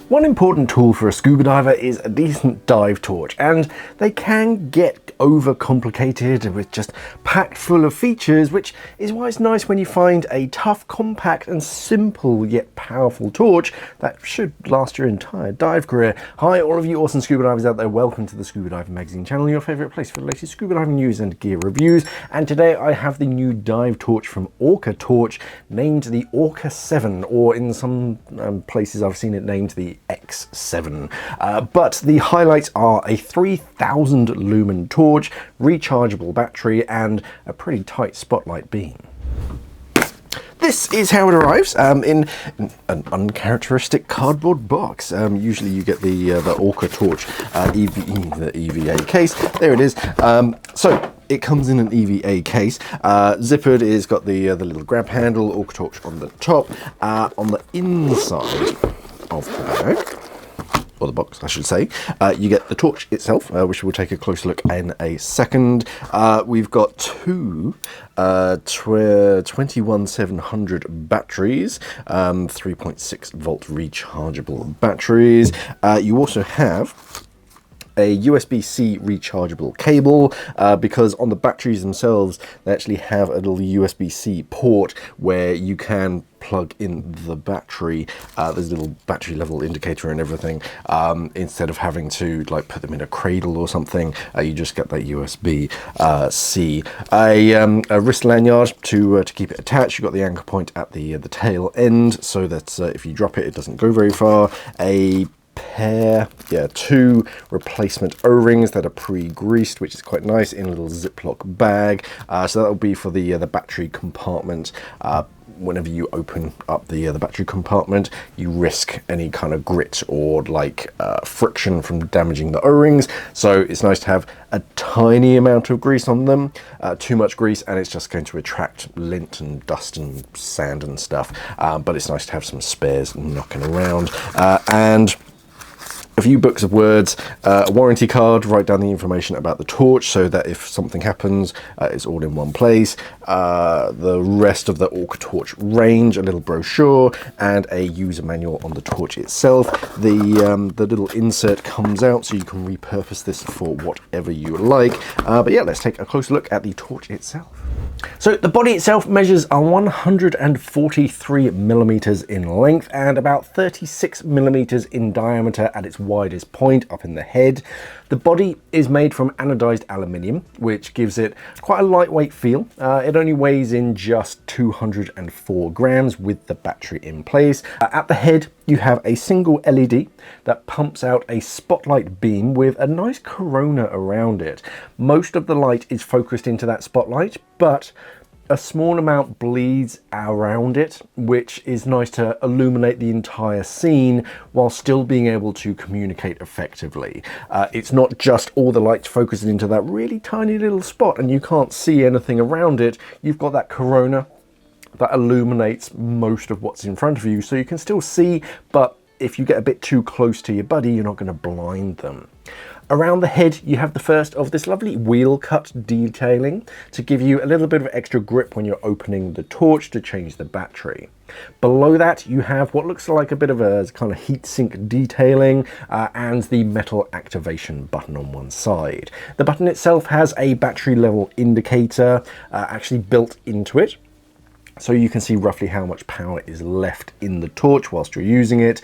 One important tool for a scuba diver is a decent dive torch, and they can get overcomplicated with just packed full of features, which is why it's nice when you find a tough, compact and simple yet powerful torch that should last your entire dive career. Hi, all of you awesome scuba divers out there, welcome to the Scuba Diver Magazine channel, your favourite place for the latest scuba diving news and gear reviews. And today I have the new dive torch from OrcaTorch, named the Orca7, or in some places I've seen it named the 𝐸7. But the highlights are a 3000 lumen torch, rechargeable battery, and a pretty tight spotlight beam. This is how it arrives in an uncharacteristic cardboard box. Usually you get the OrcaTorch EVA case. There it is. So it comes in an EVA case. Zippered, it's got the little grab handle, OrcaTorch on the top. On the inside of the bag, or the box I should say, you get the torch itself, which we'll take a closer look in a second. We've got two 21700 batteries, 3.6 volt rechargeable batteries. You also have a USB-C rechargeable cable, because on the batteries themselves they actually have a little USB-C port where you can plug in the battery. There's a little battery level indicator and everything. Instead of having to like put them in a cradle or something, you just get that USB-C. A wrist lanyard to keep it attached. You've got the anchor point at the tail end, so that if you drop it, it doesn't go very far. Two replacement O-rings that are pre-greased, which is quite nice, in a little Ziploc bag. So that will be for the battery compartment. Whenever you open up the battery compartment, you risk any kind of grit or friction from damaging the O-rings. So it's nice to have a tiny amount of grease on them. Too much grease and it's just going to attract lint and dust and sand and stuff. But it's nice to have some spares knocking around. And a few books of words, a warranty card, write down the information about the torch so that if something happens, it's all in one place. The rest of the OrcaTorch range, a little brochure, and a user manual on the torch itself. The little insert comes out so you can repurpose this for whatever you like. But yeah, let's take a closer look at the torch itself. So the body itself measures 143 millimeters in length and about 36 millimeters in diameter at its widest point up in the head. The body is made from anodized aluminium, which gives it quite a lightweight feel. It only weighs in just 204 grams with the battery in place. At the head, you have a single LED that pumps out a spotlight beam with a nice corona around it. Most of the light is focused into that spotlight, but a small amount bleeds around it, which is nice to illuminate the entire scene while still being able to communicate effectively. It's not just all the lights focused into that really tiny little spot and you can't see anything around it. You've got that corona that illuminates most of what's in front of you, so you can still see, but if you get a bit too close to your buddy, you're not going to blind them. Around the head, you have the first of this lovely wheel cut detailing to give you a little bit of extra grip when you're opening the torch to change the battery. Below that, you have what looks like a bit of a kind of heatsink detailing and the metal activation button on one side. The button itself has a battery level indicator actually built into it, so you can see roughly how much power is left in the torch whilst you're using it.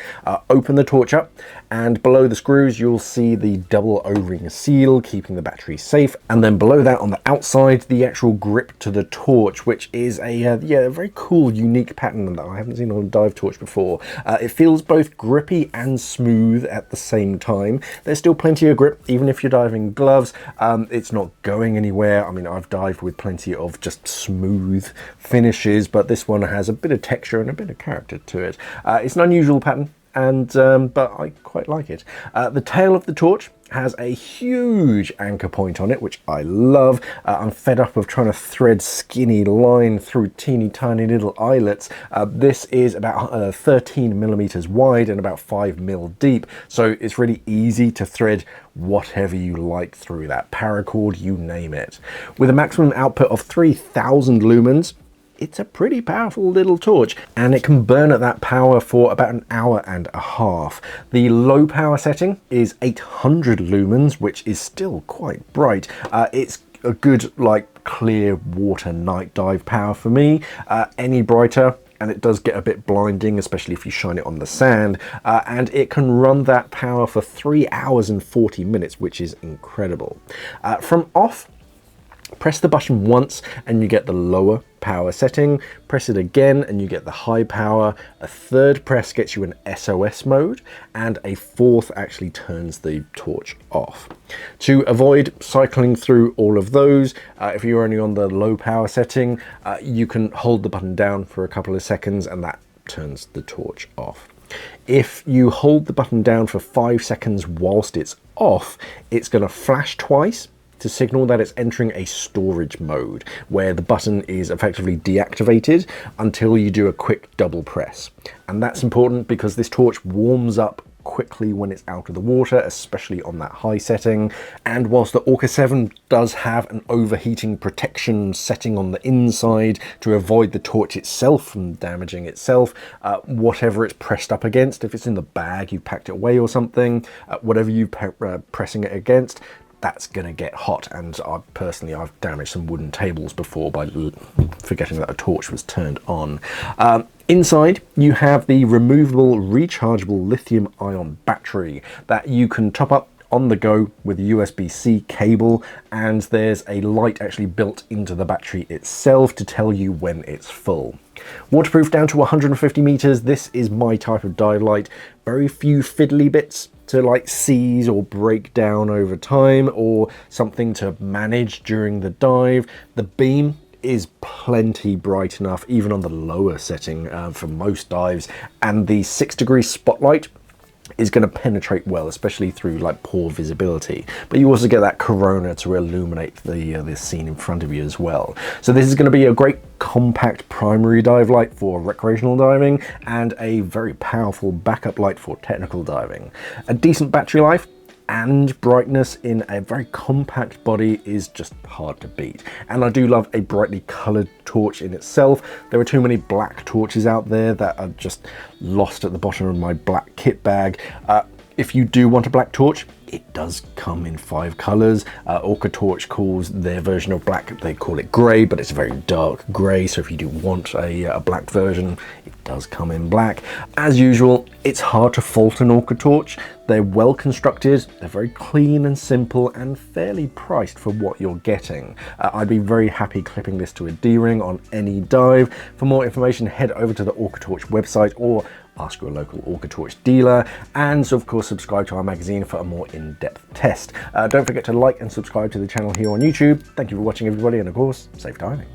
Open the torch up, and below the screws you'll see the double O-ring seal keeping the battery safe, and then below that on the outside the actual grip to the torch, which is a very cool unique pattern that I haven't seen on a dive torch before. It feels both grippy and smooth at the same time. There's still plenty of grip even if you're diving gloves. It's not going anywhere. I mean, I've dived with plenty of just smooth finishes, but this one has a bit of texture and a bit of character to it. It's an unusual pattern, and but I quite like it. The tail of the torch has a huge anchor point on it, which I love. I'm fed up of trying to thread skinny line through teeny tiny little eyelets. This is about 13 millimeters wide and about 5 mil deep, so it's really easy to thread whatever you like through that, paracord, you name it. With a maximum output of 3000 lumens, it's a pretty powerful little torch, and it can burn at that power for about an hour and a half. The low power setting is 800 lumens, which is still quite bright. It's a good, like, clear water night dive power for me. Any brighter and it does get a bit blinding, especially if you shine it on the sand, and it can run that power for 3 hours and 40 minutes, which is incredible. From off, press the button once and you get the lower power setting. Press it again and you get the high power. A third press gets you an SOS mode, and a fourth actually turns the torch off. To avoid cycling through all of those, if you're only on the low power setting, you can hold the button down for a couple of seconds and that turns the torch off. If you hold the button down for 5 seconds whilst it's off, it's going to flash twice to signal that it's entering a storage mode, where the button is effectively deactivated until you do a quick double press. And that's important because this torch warms up quickly when it's out of the water, especially on that high setting. And whilst the Orca7 does have an overheating protection setting on the inside to avoid the torch itself from damaging itself, whatever it's pressed up against, if it's in the bag you packed it away or something, whatever you're pressing it against, that's gonna get hot. And I've damaged some wooden tables before by forgetting that a torch was turned on. Inside, you have the removable rechargeable lithium-ion battery that you can top up on the go with a USB-C cable, and there's a light actually built into the battery itself to tell you when it's full. Waterproof down to 150 meters. This is my type of dive light. Very few fiddly bits to like seize or break down over time, or something to manage during the dive. The beam is plenty bright enough, even on the lower setting for most dives, and the 6-degree spotlight is going to penetrate well, especially through like poor visibility. But you also get that corona to illuminate the scene in front of you as well. So this is going to be a great compact primary dive light for recreational diving, and a very powerful backup light for technical diving. A decent battery life and brightness in a very compact body is just hard to beat. And I do love a brightly colored torch in itself. There are too many black torches out there that are just lost at the bottom of my black kit bag. If you do want a black torch, it does come in 5 colors. OrcaTorch calls their version of black, they call it gray, but it's a very dark gray. So if you do want a black version, it does come in black. As usual, it's hard to fault an OrcaTorch. They're well constructed, they're very clean and simple, and fairly priced for what you're getting. I'd be very happy clipping this to a D-ring on any dive. For more information, head over to the OrcaTorch website or ask your local OrcaTorch dealer, and of course subscribe to our magazine for a more in-depth test. Don't forget to like and subscribe to the channel here on YouTube. Thank you for watching, everybody, and of course, safe diving.